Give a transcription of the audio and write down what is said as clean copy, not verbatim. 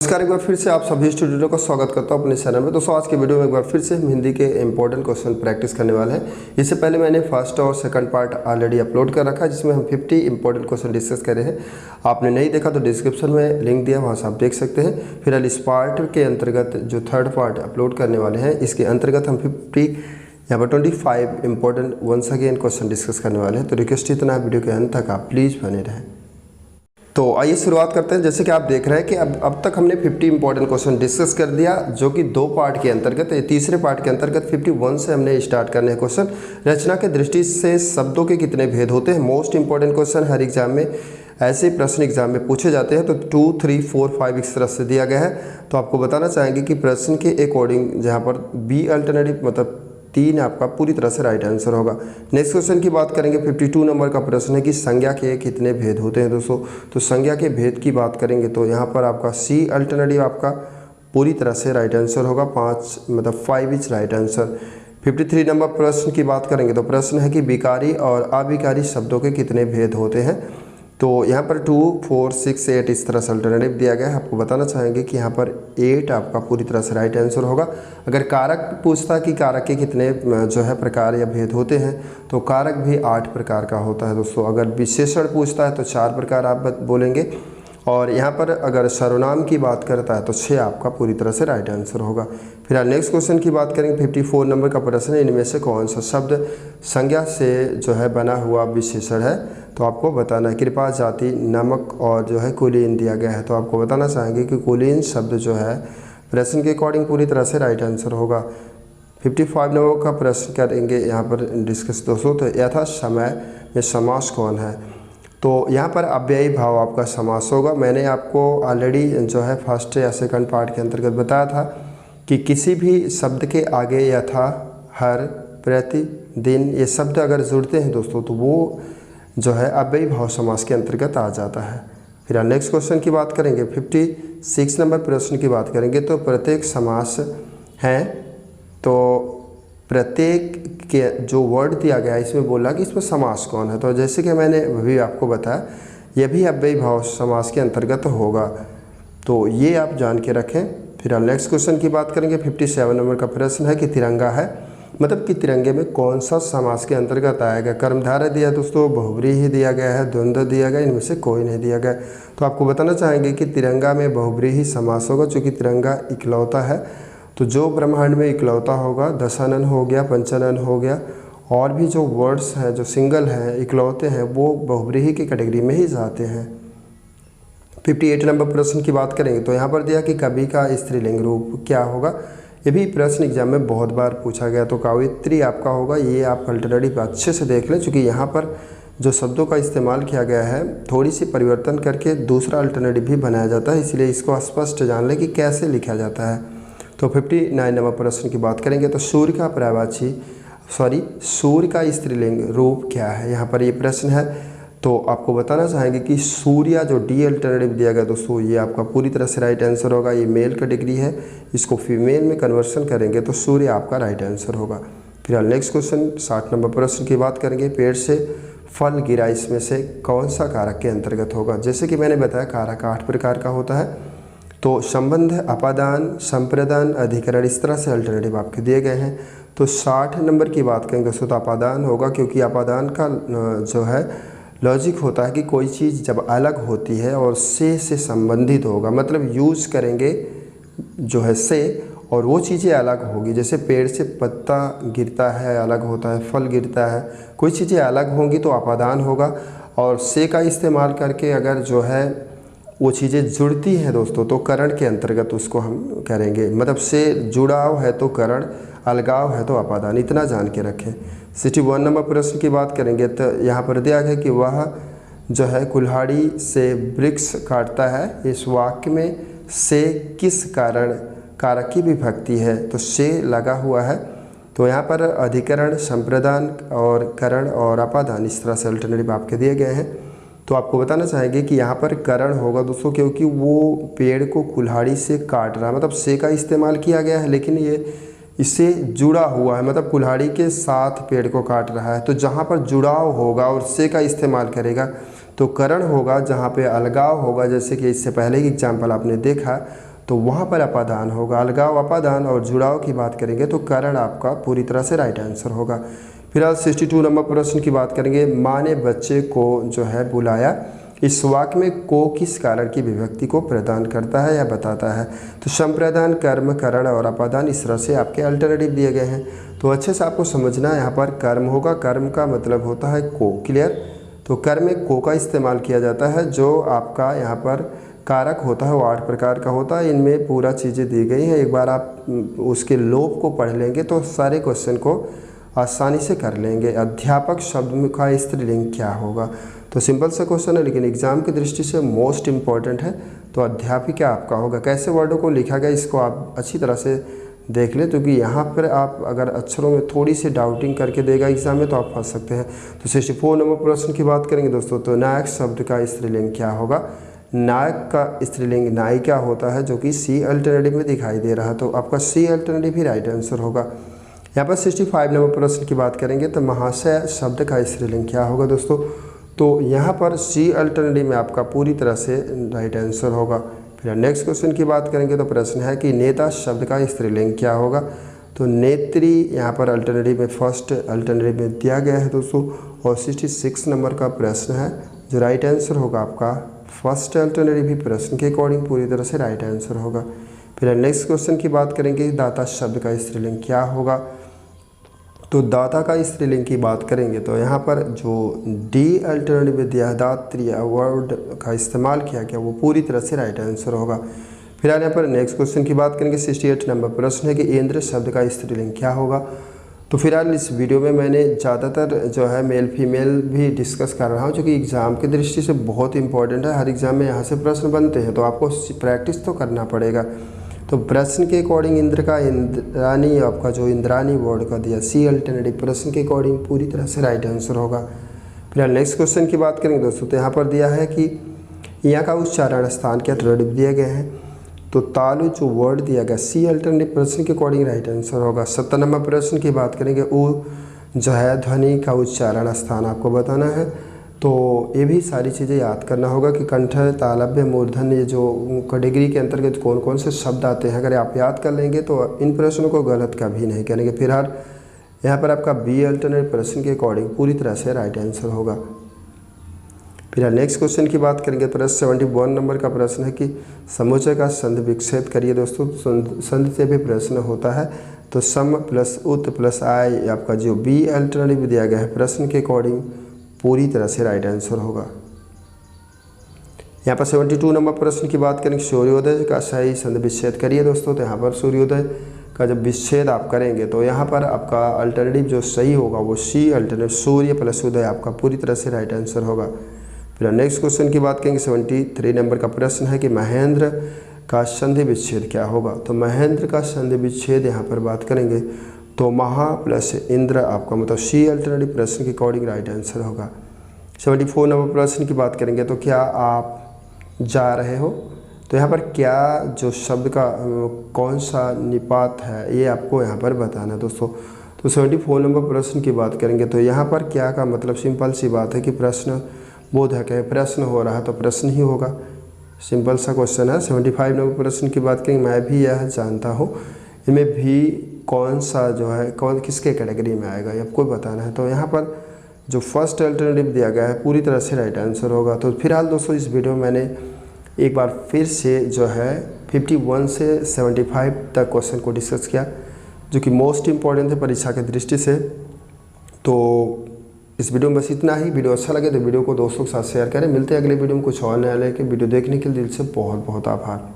नमस्कार, एक बार फिर से आप सभी स्टूडेंटों का स्वागत करता हूं अपने चैनल में। दोस्तों आज के वीडियो में एक बार फिर से हम हिंदी के इंपॉर्टेंट क्वेश्चन प्रैक्टिस करने वाले हैं। इससे पहले मैंने फर्स्ट और सेकंड पार्ट ऑलरेडी अपलोड कर रखा है, जिसमें हम 50 इंपॉर्टेंट क्वेश्चन डिस्कस कर रहे हैं। आपने नहीं देखा तो डिस्क्रिप्शन में लिंक दिया, वहाँ से आप देख सकते हैं। फिलहाल इस पार्ट के अंतर्गत जो थर्ड पार्ट अपलोड करने वाले हैं, इसके अंतर्गत हम 50 यहाँ पर 25 important once again question discuss करने वाले हैं। तो रिक्वेस्ट इतना है, वीडियो के अंत तक आप प्लीज़ बने रहें। तो आइए शुरुआत करते हैं। जैसे कि आप देख रहे हैं कि अब तक हमने 50 इंपॉर्टेंट क्वेश्चन डिस्कस कर दिया, जो कि दो पार्ट के अंतर्गत है। तीसरे पार्ट के अंतर्गत 51 से हमने स्टार्ट करने हैं क्वेश्चन। रचना के दृष्टि से शब्दों के कितने भेद होते हैं, मोस्ट इंपॉर्टेंट क्वेश्चन हर एग्जाम में ऐसे प्रश्न एग्जाम में पूछे जाते हैं। तो 2, 3, 4, 5 इस तरह से दिया गया है। तो आपको बताना चाहेंगे कि प्रश्न के अकॉर्डिंग जहाँ पर बी अल्टरनेटिव मतलब 3 आपका पूरी तरह से राइट आंसर होगा। नेक्स्ट क्वेश्चन की बात करेंगे। 52 नंबर का प्रश्न है कि संज्ञा के कितने भेद होते हैं दोस्तों। तो संज्ञा के भेद की बात करेंगे तो यहाँ पर आपका सी अल्टरनेटिव आपका पूरी तरह से राइट आंसर होगा। 5 इज राइट आंसर। 53 नंबर प्रश्न की बात करेंगे तो प्रश्न है कि विकारी और अविकारी शब्दों के कितने भेद होते हैं। तो यहाँ पर 2, 4, 6, 8 इस तरह से अल्टरनेटिव दिया गया है। आपको बताना चाहेंगे कि यहाँ पर 8 आपका पूरी तरह से राइट आंसर होगा। अगर कारक पूछता है कि कारक के कितने जो है प्रकार या भेद होते हैं, तो कारक भी 8 प्रकार का होता है दोस्तों। अगर विशेषण पूछता है तो 4 प्रकार आप बोलेंगे। और यहाँ पर अगर सर्वनाम की बात करता है तो 6 आपका पूरी तरह से राइट आंसर होगा। फिर नेक्स्ट क्वेश्चन की बात करेंगे। 54 नंबर का प्रश्न है, इनमें से कौन सा शब्द संज्ञा से जो है बना हुआ विशेषण है। तो आपको बताना है। कृपा, जाति, नमक और जो है कुलीन दिया गया है। तो आपको बताना चाहेंगे कि कुलीन शब्द जो है प्रश्न के अकॉर्डिंग पूरी तरह से राइट आंसर होगा। 55 नंबर का प्रश्न करेंगे यहाँ पर डिस्कस दोस्तों। तो यथा समय में समास कौन है। तो यहाँ पर अव्ययी भाव आपका समास होगा। मैंने आपको ऑलरेडी जो है फर्स्ट या सेकंड पार्ट के अंतर्गत बताया था कि किसी भी शब्द के आगे यथा, हर, प्रति, दिन ये शब्द अगर जुड़ते हैं दोस्तों तो वो जो है अव्ययी भाव समास के अंतर्गत आ जाता है। फिर नेक्स्ट क्वेश्चन की बात करेंगे। 56 नंबर प्रश्न की बात करेंगे। तो प्रत्येक समास हैं, तो प्रत्येक के जो वर्ड दिया गया है इसमें बोला कि इसमें समास कौन है। तो जैसे कि मैंने अभी आपको बताया, यह भी अव्ययी भाव समास के अंतर्गत होगा। तो ये आप जान के रखें। फिर नेक्स्ट क्वेश्चन की बात करेंगे। 57 नंबर का प्रश्न है कि तिरंगा है, मतलब कि तिरंगे में कौन सा समास के अंतर्गत आएगा। कर्मधारय दिया दोस्तों, बहुब्रीहि दिया गया है, द्वंद्व दिया गया, इनमें से कोई नहीं दिया गया। तो आपको बताना चाहेंगे कि तिरंगा में बहुब्रीहि समास होगा, चूँकि तिरंगा इकलौता है। तो जो ब्रह्मांड में इकलौता होगा, दशानन हो गया, पंचानन हो गया, और भी जो वर्ड्स हैं जो सिंगल हैं, इकलौते हैं, वो बहुब्रीहि की कैटेगरी में ही जाते हैं। 58 नंबर प्रश्न की बात करेंगे। तो यहाँ पर दिया कि कवि का स्त्रीलिंग रूप क्या होगा। ये भी प्रश्न एग्जाम में बहुत बार पूछा गया। तो कवित्री आपका होगा। ये आप अल्टरनेटिव अच्छे से देख लें, चूँकि यहाँ पर जो शब्दों का इस्तेमाल किया गया है थोड़ी सी परिवर्तन करके दूसरा अल्टरनेटिव भी बनाया जाता है, इसलिए इसको स्पष्ट जान लें कि कैसे लिखा जाता है। तो 59 नंबर प्रश्न की बात करेंगे। तो सूर्य का पर्यायवाची सूर्य का स्त्रीलिंग रूप क्या है। यहाँ पर ये प्रश्न है। तो आपको बताना चाहेंगे कि सूर्या जो डी अल्टरनेटिव दिया गया दोस्तों, ये आपका पूरी तरह से राइट आंसर होगा। ये मेल कैटेगरी है, इसको फीमेल में कन्वर्सन करेंगे तो सूर्य आपका राइट आंसर होगा। फिर नेक्स्ट क्वेश्चन 60 नंबर प्रश्न की बात करेंगे। पेड़ से फल गिरा, इसमें से कौन सा कारक के अंतर्गत होगा। जैसे कि मैंने बताया कारक 8 प्रकार का होता है। तो संबंध, अपादान, संप्रदान, अधिकरण, इस तरह से अल्टरनेटिव आपके दिए गए हैं। तो 60 नंबर की बात करेंगे दोस्तों तो अपादान होगा, क्योंकि अपादान का जो है लॉजिक होता है कि कोई चीज़ जब अलग होती है और से संबंधित होगा, मतलब यूज़ करेंगे जो है से, और वो चीज़ें अलग होगी। जैसे पेड़ से पत्ता गिरता है अलग होता है, फल गिरता है, कोई चीज़ें अलग होंगी तो अपादान होगा। और से का इस्तेमाल करके अगर जो है वो चीज़ें जुड़ती हैं दोस्तों तो करण के अंतर्गत उसको हम करेंगे। मतलब से जुड़ाव है तो करण, अलगाव है तो अपादान, इतना जान के रखें। 61 नंबर प्रश्न की बात करेंगे। तो यहाँ पर दिया गया कि वह जो है कुल्हाड़ी से वृक्ष काटता है। इस वाक्य में से किस कारण कारक की विभक्ति है। तो से लगा हुआ है। तो यहाँ पर अधिकरण, संप्रदान और करण और अपादान इस तरह से अल्टरनेटिव आपके दिए गए हैं। तो आपको बताना चाहेंगे कि यहाँ पर करण होगा दोस्तों, क्योंकि वो पेड़ को कुल्हाड़ी से काट रहा है, मतलब से का इस्तेमाल किया गया है, लेकिन ये इससे जुड़ा हुआ है, मतलब कुल्हाड़ी के साथ पेड़ को काट रहा है। तो जहाँ पर जुड़ाव होगा और से का इस्तेमाल करेगा तो करण होगा। जहाँ पे अलगाव होगा, जैसे कि इससे पहले की एग्जाम्पल आपने देखा, तो वहाँ पर अपादान होगा। अलगाव, अपादान और जुड़ाव की बात करेंगे तो करण आपका पूरी तरह से राइट आंसर होगा। फिर आज 62 नंबर प्रश्न की बात करेंगे। माँ ने बच्चे को जो है बुलाया, इस वाक्य में को किस कारण की विभक्ति को प्रदान करता है या बताता है। तो संप्रदान, कर्म, करण और अपादान इस तरह से आपके अल्टरनेटिव दिए गए हैं। तो अच्छे से आपको समझना है, यहाँ पर कर्म होगा, कर्म का मतलब होता है को। क्लियर। तो कर्म में को का इस्तेमाल किया जाता है। जो आपका यहाँ पर कारक होता है वो 8 प्रकार का होता है। इनमें पूरा चीज़ें दी गई हैं। एक बार आप उसके लोप को पढ़ लेंगे तो सारे क्वेश्चन को आसानी से कर लेंगे। अध्यापक शब्द का स्त्रीलिंग क्या होगा। तो सिंपल सा क्वेश्चन है लेकिन एग्जाम की दृष्टि से मोस्ट इम्पॉर्टेंट है। तो अध्यापिका आपका होगा। कैसे वर्डों को लिखा गया इसको आप अच्छी तरह से देख लें, क्योंकि यहाँ पर आप अगर अक्षरों में थोड़ी सी डाउटिंग करके देगा एग्जाम में तो आप फंस सकते हैं। तो 64 नंबर प्रश्न की बात करेंगे दोस्तों। तो नायक शब्द का स्त्रीलिंग क्या होगा। नायक का स्त्रीलिंग नायिका होता है, जो कि सी अल्टरनेटिव में दिखाई दे रहा है। तो आपका सी अल्टरनेटिव ही राइट आंसर होगा। यहाँ पर 65 नंबर प्रश्न की बात करेंगे। तो महाशय शब्द का स्त्रीलिंग क्या होगा दोस्तों। तो यहाँ पर सी अल्टरनेटिव में आपका पूरी तरह से राइट आंसर होगा। फिर नेक्स्ट क्वेश्चन की बात करेंगे तो प्रश्न है कि नेता शब्द का स्त्रीलिंग क्या होगा। तो नेत्री यहाँ पर अल्टरनेटिव में फर्स्ट अल्टरनेटिव में दिया गया है दोस्तों। और 66 नंबर का प्रश्न है, जो राइट आंसर होगा आपका फर्स्ट अल्टरनेटिव भी प्रश्न के अकॉर्डिंग पूरी तरह से राइट आंसर होगा। फिर नेक्स्ट क्वेश्चन की बात करेंगे। दाता शब्द का स्त्रीलिंग क्या होगा। तो दाता का स्त्रीलिंग की बात करेंगे तो यहाँ पर जो डी अल्टरनेटिव दिया दात्री वर्ड का इस्तेमाल किया गया वो पूरी तरह से राइट आंसर होगा। फिर यहाँ पर नेक्स्ट क्वेश्चन की बात करेंगे। 68 नंबर प्रश्न है कि इंद्र शब्द का स्त्रीलिंग क्या होगा। तो फिलहाल इस वीडियो में मैंने ज़्यादातर जो है मेल फीमेल भी डिस्कस कर रहा हूँ, जो कि एग्ज़ाम की दृष्टि से बहुत इंपॉर्टेंट है। हर एग्ज़ाम में यहाँ से प्रश्न बनते हैं तो आपको प्रैक्टिस तो करना पड़ेगा। तो प्रश्न के अकॉर्डिंग इंद्र का इंद्रानी, आपका जो इंद्रानी वर्ड का दिया सी अल्टरनेटिव प्रश्न के अकॉर्डिंग पूरी तरह से राइट आंसर होगा। फिर नेक्स्ट क्वेश्चन की बात करेंगे दोस्तों। तो यहाँ पर दिया है कि यहाँ का उच्चारण स्थान के अल्टरनेटिव दिए गए हैं। तो तालु जो वर्ड दिया गया सी अल्टरनेटिव प्रश्न के अकॉर्डिंग राइट आंसर होगा। 70 नंबर प्रश्न की बात करेंगे। उ जो है ध्वनि का उच्चारण स्थान आपको बताना है। तो ये भी सारी चीज़ें याद करना होगा कि कंठ, तालव्य, मूर्धन्य, ये जो कैटेगरी के अंतर्गत कौन कौन से शब्द आते हैं, अगर आप याद कर लेंगे तो इन प्रश्नों को गलत कभी नहीं करेंगे। फिलहाल यहाँ पर आपका बी अल्टरनेटिव प्रश्न के अकॉर्डिंग पूरी तरह से राइट आंसर होगा। फिर नेक्स्ट क्वेश्चन की बात करेंगे। प्रश्न 71 नंबर का प्रश्न है कि समुच्चय का संधि विक्षेप करिए दोस्तों। संधि से भी प्रश्न होता है। तो सम प्लस उत प्लस आय आपका जो बी अल्टरनेटिव दिया गया है प्रश्न के अकॉर्डिंग पूरी तरह से राइट आंसर होगा। यहाँ पर 72 नंबर प्रश्न की बात करेंगे। सूर्योदय का सही संधि विच्छेद करिए दोस्तों। तो यहाँ पर सूर्योदय का जब विच्छेद आप करेंगे तो यहाँ पर आपका अल्टरनेटिव जो सही होगा वो सी अल्टरनेटिव सूर्य प्लस उदय आपका पूरी तरह से राइट आंसर होगा। फिर नेक्स्ट क्वेश्चन की बात करेंगे। 73 नंबर का प्रश्न है कि महेंद्र का संधि विच्छेद क्या होगा। तो महेंद्र का संधि विच्छेद यहाँ पर बात करेंगे तो महा प्लस इंद्र आपका मतलब सी अल्टरनेटिव प्रश्न के अकॉर्डिंग राइट आंसर होगा। 74 नंबर प्रश्न की बात करेंगे। तो क्या आप जा रहे हो। तो यहाँ पर क्या जो शब्द का कौन सा निपात है ये आपको यहाँ पर बताना है दोस्तों। तो 74 नंबर प्रश्न की बात करेंगे तो यहाँ पर क्या का मतलब सिंपल सी बात है कि प्रश्न बोधक है, प्रश्न हो रहा है तो प्रश्न ही होगा। सिंपल सा क्वेश्चन है। 75 नंबर प्रश्न की बात करेंगे। मैं भी यह जानता हूँ, इनमें भी कौन सा जो है कौन किसके कैटेगरी में आएगा ये आपको बताना है। तो यहाँ पर जो फर्स्ट अल्टरनेटिव दिया गया है पूरी तरह से राइट आंसर होगा। तो फिलहाल दोस्तों इस वीडियो में मैंने एक बार फिर से जो है 51 से 75 तक क्वेश्चन को डिस्कस किया, जो कि मोस्ट इम्पॉर्टेंट है परीक्षा की दृष्टि से। तो इस वीडियो में बस इतना ही। वीडियो अच्छा लगे तो वीडियो को दोस्तों के साथ शेयर करें। मिलते हैं अगले वीडियो में कुछ और नया लेके। वीडियो देखने के लिए दिल से बहुत बहुत आभार।